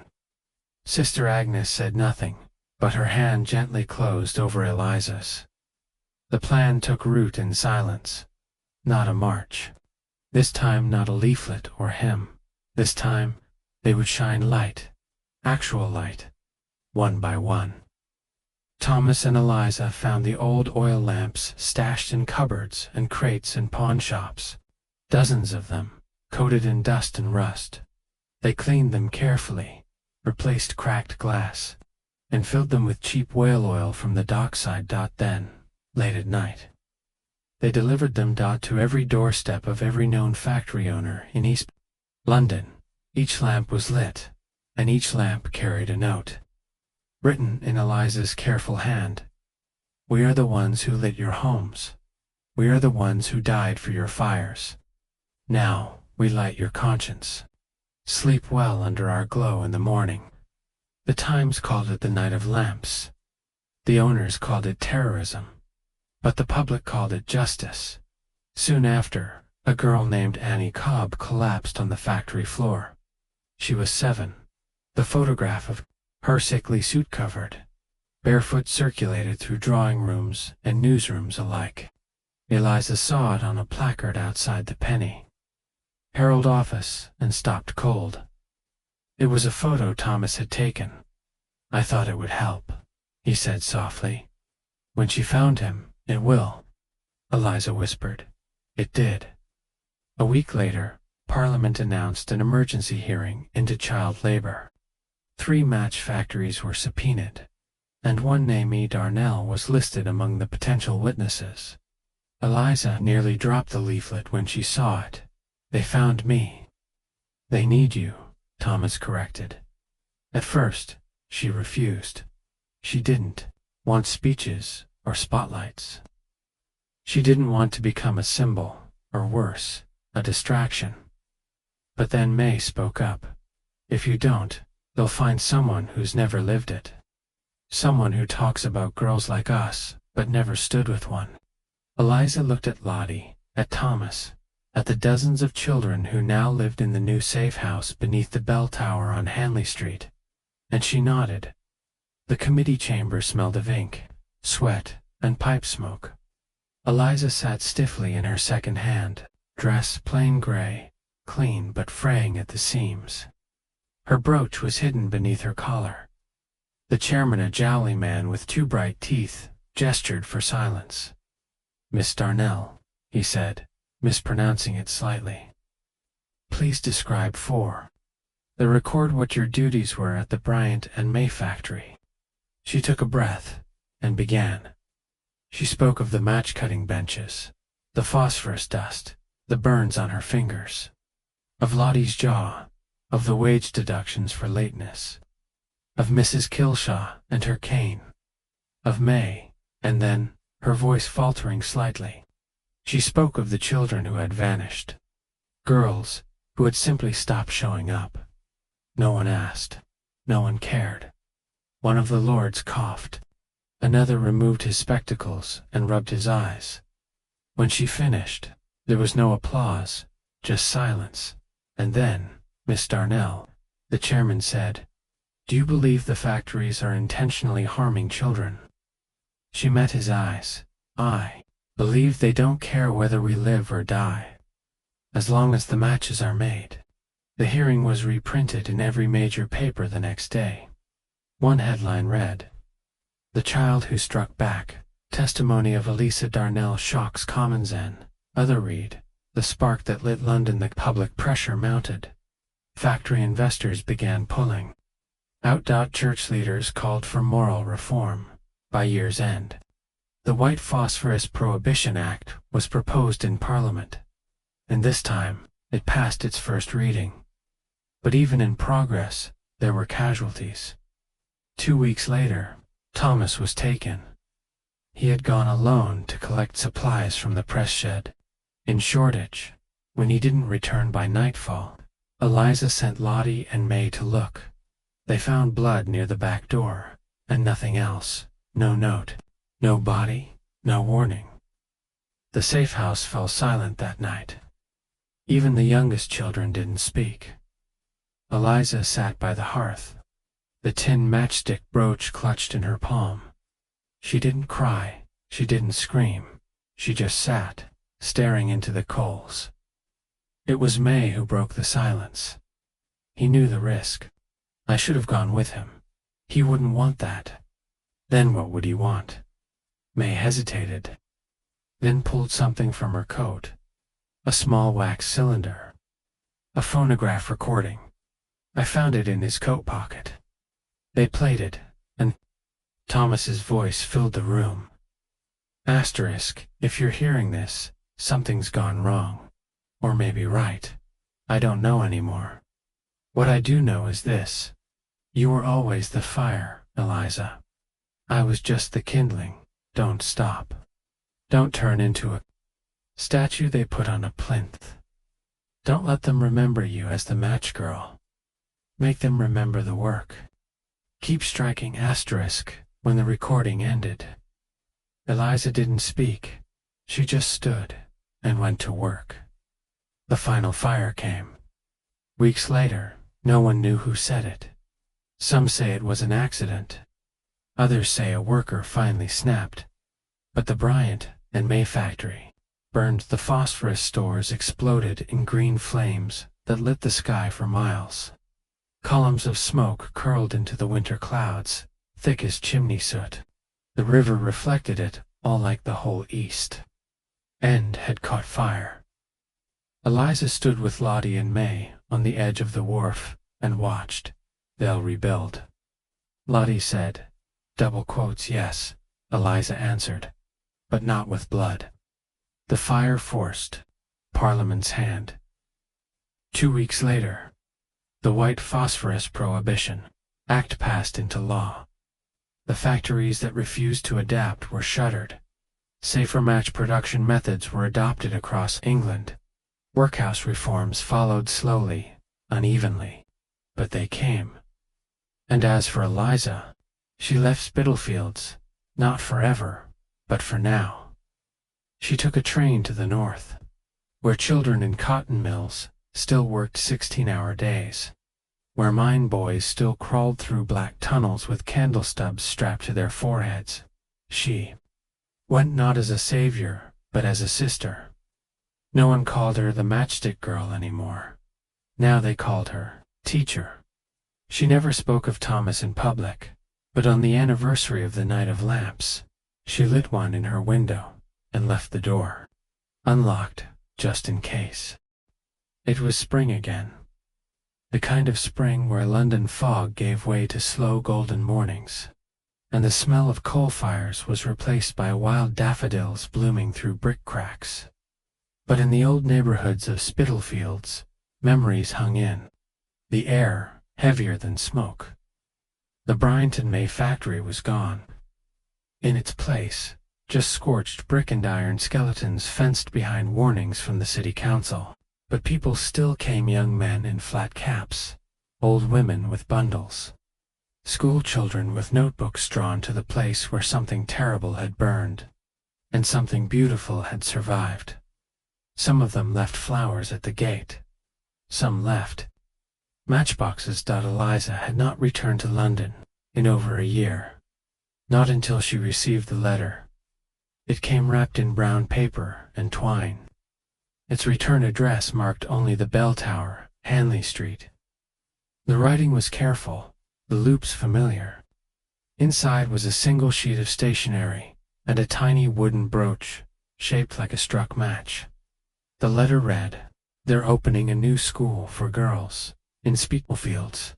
Sister Agnes said nothing, but her hand gently closed over Eliza's. The plan took root in silence. Not a march. This time not a leaflet or hymn. This time they would shine light, actual light, one by one. Thomas and Eliza found the old oil lamps stashed in cupboards and crates in pawn shops, dozens of them, coated in dust and rust. They cleaned them carefully, replaced cracked glass, and filled them with cheap whale oil from the dockside. Then, late at night, they delivered them to every doorstep of every known factory owner in East London. Each lamp was lit, and each lamp carried a note, written in Eliza's careful hand. "We are the ones who lit your homes. We are the ones who died for your fires. Now we light your conscience. Sleep well under our glow in the morning." The Times called it the Night of Lamps. The owners called it terrorism, but the public called it justice. Soon after, a girl named Annie Cobb collapsed on the factory floor. She was 7. The photograph of her sickly suit covered, barefoot circulated through drawing rooms and newsrooms alike. Eliza saw it on a placard outside the Penny Herald office and stopped cold. It was a photo Thomas had taken. "I thought it would help," he said softly. "When she found him, it will," Eliza whispered. It did. A week later, Parliament announced an emergency hearing into child labor. 3 match factories were subpoenaed, and one named Darnell was listed among the potential witnesses. Eliza nearly dropped the leaflet when she saw it. "They found me." "They need you," Thomas corrected. At first, she refused. She didn't want speeches or spotlights. She didn't want to become a symbol, or worse, a distraction. But then May spoke up. "If you don't, they'll find someone who's never lived it. Someone who talks about girls like us, but never stood with one." Eliza looked at Lottie, at Thomas, at the dozens of children who now lived in the new safe house beneath the bell tower on Hanley Street, and she nodded. The committee chamber smelled of ink, sweat, and pipe smoke. Eliza sat stiffly in her second hand, dress plain gray, clean but fraying at the seams. Her brooch was hidden beneath her collar. The chairman, a jowly man with 2 bright teeth, gestured for silence. "Miss Darnell," he said, mispronouncing it slightly. "Please describe record what your duties were at the Bryant and May factory." She took a breath and began. She spoke of the match-cutting benches, the phosphorus dust, the burns on her fingers, of Lottie's jaw, of the wage deductions for lateness, of Mrs. Kilshaw and her cane, of May, and then, her voice faltering slightly, she spoke of the children who had vanished. Girls who had simply stopped showing up. No one asked. No one cared. One of the lords coughed. Another removed his spectacles and rubbed his eyes. When she finished, there was no applause, just silence. And then, "Miss Darnell," the chairman said, "do you believe the factories are intentionally harming children?" She met his eyes. "I believe they don't care whether we live or die, as long as the matches are made." The hearing was reprinted in every major paper the next day. One headline read, "The Child Who Struck Back, Testimony of Elisa Darnell Shocks Common Zen." Other read, "The Spark That Lit London." The public pressure mounted. Factory investors began pulling out. Church leaders called for moral reform. By year's end, the White Phosphorus Prohibition Act was proposed in Parliament, and this time it passed its first reading. But even in progress, there were casualties. 2 weeks later, Thomas was taken. He had gone alone to collect supplies from the press shed. In shortage, when he didn't return by nightfall, Eliza sent Lottie and May to look. They found blood near the back door, and nothing else. No note, no body, no warning. The safe house fell silent that night. Even the youngest children didn't speak. Eliza sat by the hearth, the tin matchstick brooch clutched in her palm. She didn't cry, she didn't scream, she just sat, staring into the coals. It was May who broke the silence. He knew the risk. "I should have gone with him. He wouldn't want that." "Then what would he want?" May hesitated, then pulled something from her coat. A small wax cylinder. A phonograph recording. "I found it in his coat pocket." They played it, and Thomas's voice filled the room. Asterisk, if you're hearing this, something's gone wrong. Or maybe right. I don't know anymore. What I do know is this. You were always the fire, Eliza. I was just the kindling. Don't stop. Don't turn into a statue they put on a plinth. Don't let them remember you as the match girl. Make them remember the work. Keep striking asterisk when the recording ended. Eliza didn't speak. She just stood and went to work. The final fire came. Weeks later, no one knew who set it. Some say it was an accident. Others say a worker finally snapped. But the Bryant and May factory burned, the phosphorus stores exploded in green flames that lit the sky for miles. Columns of smoke curled into the winter clouds, thick as chimney soot. The river reflected it, all like the whole East End had caught fire. Eliza stood with Lottie and May on the edge of the wharf and watched. "They'll rebuild," Lottie said. "Double quotes, yes," Eliza answered. "But not with blood." The fire forced Parliament's hand. 2 weeks later, the White Phosphorus Prohibition Act passed into law. The factories that refused to adapt were shuttered. Safer match production methods were adopted across England. Workhouse reforms followed slowly, unevenly, but they came. And as for Eliza, she left Spitalfields, not forever, but for now. She took a train to the north, where children in cotton mills still worked 16-hour days, where mine boys still crawled through black tunnels with candle stubs strapped to their foreheads. She went not as a savior, but as a sister. No one called her the matchstick girl anymore. Now they called her teacher. She never spoke of Thomas in public, but on the anniversary of the Night of Lamps, she lit one in her window and left the door unlocked, just in case. It was spring again. The kind of spring where London fog gave way to slow golden mornings, and the smell of coal fires was replaced by wild daffodils blooming through brick cracks. But in the old neighborhoods of Spitalfields, memories hung in, the air heavier than smoke. The Bryanton May factory was gone. In its place, just scorched brick and iron skeletons fenced behind warnings from the city council. But people still came, young men in flat caps, old women with bundles, school children with notebooks drawn to the place where something terrible had burned, and something beautiful had survived. Some of them left flowers at the gate. Some left matchboxes. Eliza had not returned to London in over a year. Not until she received the letter. It came wrapped in brown paper and twine. Its return address marked only the bell tower, Hanley Street. The writing was careful, the loops familiar. Inside was a single sheet of stationery and a tiny wooden brooch shaped like a struck match. The letter read, "They're opening a new school for girls in Spitalfields.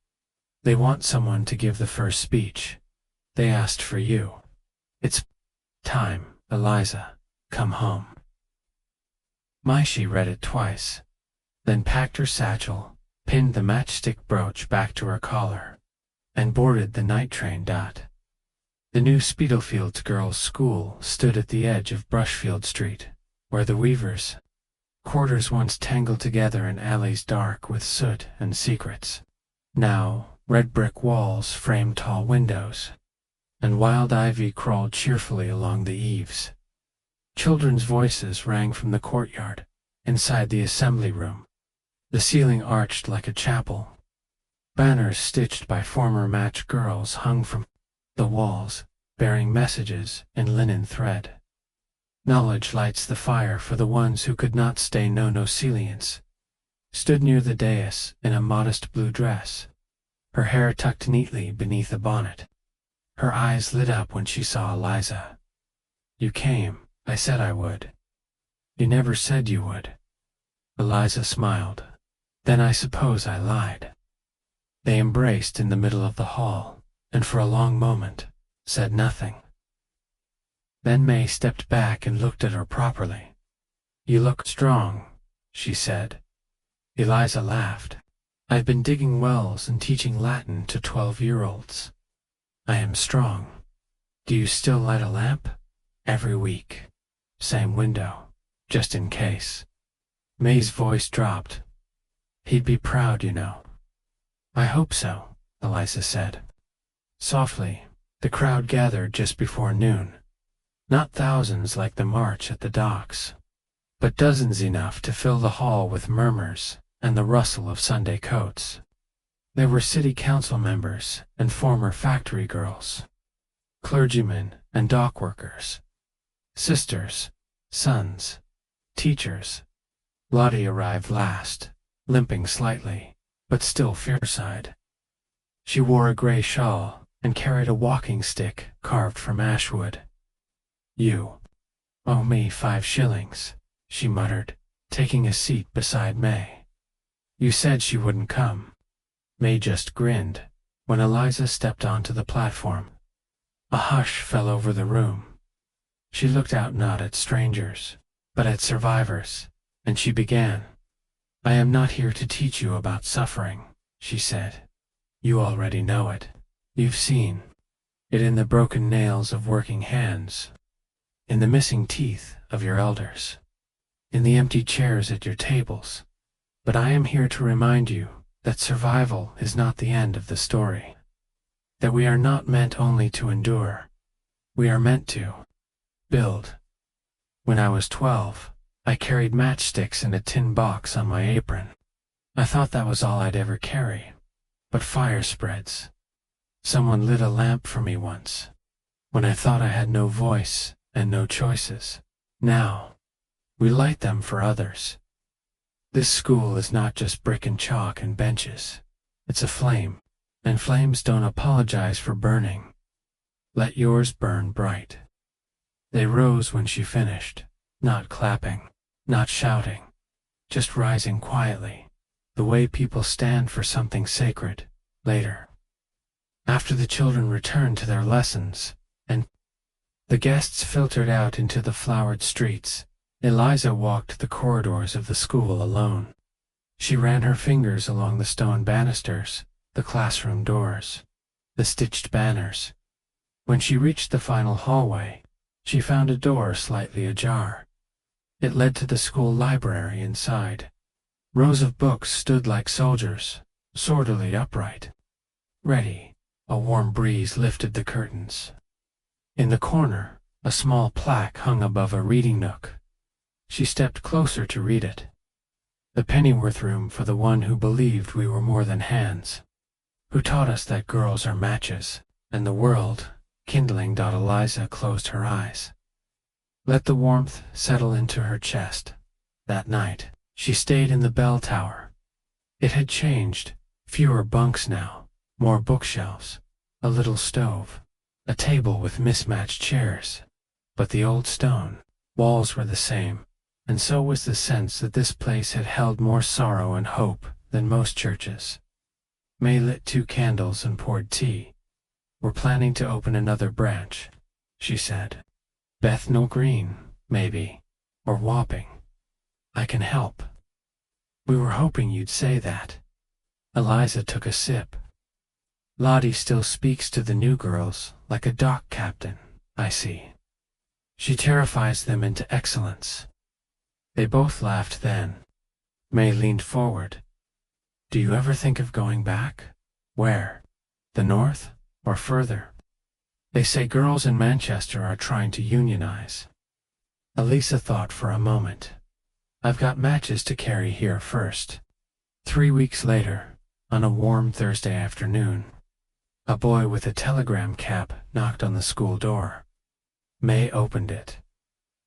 They want someone to give the first speech. They asked for you. It's time, Eliza. Come home." She read it twice, then packed her satchel, pinned the matchstick brooch back to her collar, and boarded the night train. The new Spitalfields Girls' School stood at the edge of Brushfield Street, where the weavers' quarters once tangled together in alleys dark with soot and secrets. Now, red brick walls framed tall windows, and wild ivy crawled cheerfully along the eaves. Children's voices rang from the courtyard, inside the assembly room. The ceiling arched like a chapel. Banners stitched by former match girls hung from the walls, bearing messages in linen thread. "Knowledge lights the fire for the ones who could not stay." No Celiance stood near the dais in a modest blue dress, her hair tucked neatly beneath a bonnet. Her eyes lit up when she saw Eliza. "You came. I said I would." "You never said you would." Eliza smiled. "Then I suppose I lied." They embraced in the middle of the hall, and for a long moment said nothing. Then May stepped back and looked at her properly. "You look strong," she said. Eliza laughed. "I've been digging wells and teaching Latin to 12-year-olds. I am strong. Do you still light a lamp?" "Every week. Same window, just in case." May's voice dropped. "He'd be proud, you know." "I hope so," Eliza said. Softly, the crowd gathered just before noon. Not thousands like the march at the docks, but dozens enough to fill the hall with murmurs and the rustle of Sunday coats. There were city council members and former factory girls, clergymen and dock workers, sisters, sons, Teachers. Lottie arrived last, limping slightly, but still fierce-eyed. She wore a gray shawl and carried a walking stick carved from ashwood. "You owe me 5 shillings, she muttered, taking a seat beside May. "You said she wouldn't come." May just grinned when Eliza stepped onto the platform. A hush fell over the room. She looked out not at strangers, but at survivors, and she began. "I am not here to teach you about suffering," she said. "You already know it. You've seen it in the broken nails of working hands, in the missing teeth of your elders, in the empty chairs at your tables. But I am here to remind you that survival is not the end of the story. That we are not meant only to endure. We are meant to build. When I was 12, I carried matchsticks in a tin box on my apron. I thought that was all I'd ever carry. But fire spreads. Someone lit a lamp for me once, when I thought I had no voice and no choices. Now, we light them for others. This school is not just brick and chalk and benches. It's a flame, and flames don't apologize for burning. Let yours burn bright." They rose when she finished, not clapping, not shouting, just rising quietly, the way people stand for something sacred, later. After the children returned to their lessons, and the guests filtered out into the flowered streets, Eliza walked the corridors of the school alone. She ran her fingers along the stone banisters, the classroom doors, the stitched banners. When she reached the final hallway, she found a door slightly ajar. It led to the school library inside. Rows of books stood like soldiers, sortily upright. Ready. A warm breeze lifted the curtains. In the corner, a small plaque hung above a reading nook. She stepped closer to read it. "The Pennyworth Room for the one who believed we were more than hands, who taught us that girls are matches, and the world, kindling." Eliza closed her eyes. Let the warmth settle into her chest. That night, she stayed in the bell tower. It had changed, fewer bunks now. More bookshelves, a little stove, a table with mismatched chairs. But the old stone walls were the same, and so was the sense that this place had held more sorrow and hope than most churches. May lit 2 candles and poured tea. "We're planning to open another branch," she said. "Bethnal Green, maybe, or Wapping. I can help." "We were hoping you'd say that." Eliza took a sip. "Lottie still speaks to the new girls like a dock captain, I see. She terrifies them into excellence." They both laughed then. May leaned forward. "Do you ever think of going back? Where? The north, or further? They say girls in Manchester are trying to unionize." Elisa thought for a moment. "I've got matches to carry here first." 3 weeks later, on a warm Thursday afternoon, a boy with a telegram cap knocked on the school door. May opened it.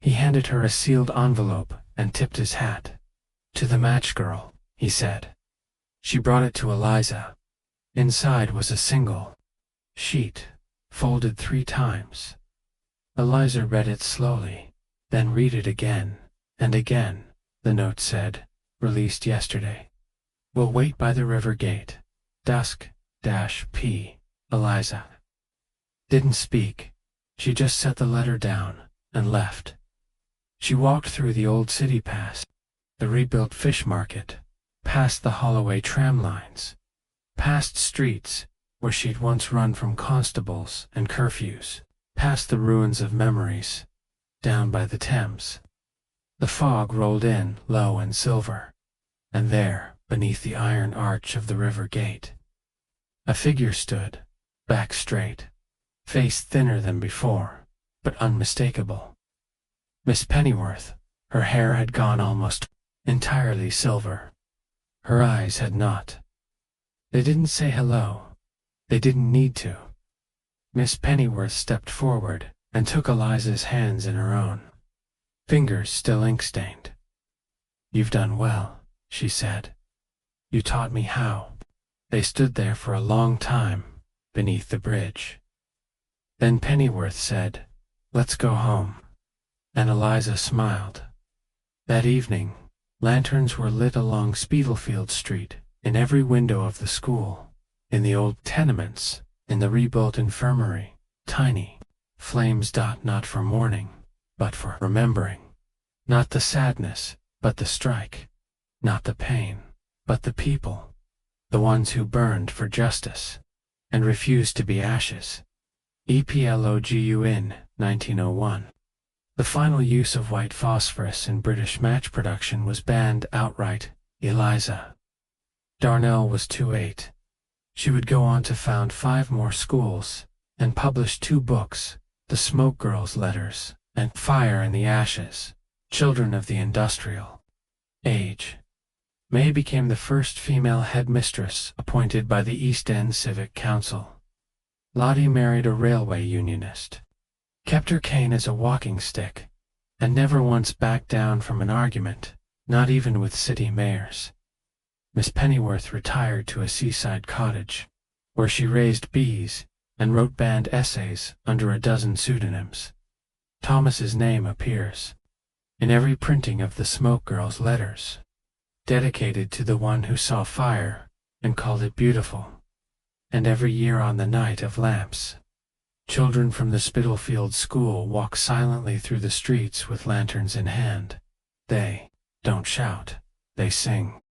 He handed her a sealed envelope and tipped his hat. "To the match girl," he said. She brought it to Eliza. Inside was a single sheet, folded 3 times. Eliza read it slowly, then read it again, and again. The note said, "Released yesterday. Will wait by the river gate. Dusk-P. Eliza." Didn't speak. She just set the letter down and left. She walked through the old city past the rebuilt fish market, past the Holloway tram lines, past streets where she'd once run from constables and curfews, past the ruins of memories, down by the Thames. The fog rolled in, low and silver, and there, beneath the iron arch of the river gate, a figure stood, back straight, face thinner than before, but unmistakable. Miss Pennyworth. Her hair had gone almost entirely silver. Her eyes had not. They didn't say hello. They didn't need to. Miss Pennyworth stepped forward and took Eliza's hands in her own. Fingers still ink-stained, "You've done well," she said. "You taught me how." They stood there for a long time, beneath the bridge. Then Pennyworth said, "Let's go home." And Eliza smiled. That evening, lanterns were lit along Spitalfield Street, in every window of the school, in the old tenements, in the rebuilt infirmary, tiny flames. Not for mourning, but for remembering. Not the sadness, but the strike. Not the pain, but the people. The ones who burned for justice, and refused to be ashes. EPLOGUN, 1901. The final use of white phosphorus in British match production was banned outright. Eliza Darnell was 28. She would go on to found 5 more schools, and publish 2 books, The Smoke Girls' Letters, and Fire in the Ashes, Children of the Industrial Age. May became the first female headmistress appointed by the East End Civic Council. Lottie married a railway unionist, kept her cane as a walking stick, and never once backed down from an argument, not even with city mayors. Miss Pennyworth retired to a seaside cottage, where she raised bees and wrote banned essays under a dozen pseudonyms. Thomas's name appears in every printing of the Smoke Girls' Letters, dedicated to the one who saw fire and called it beautiful. And every year on the night of lamps, children from the Spitalfield School walk silently through the streets with lanterns in hand. They don't shout, they sing.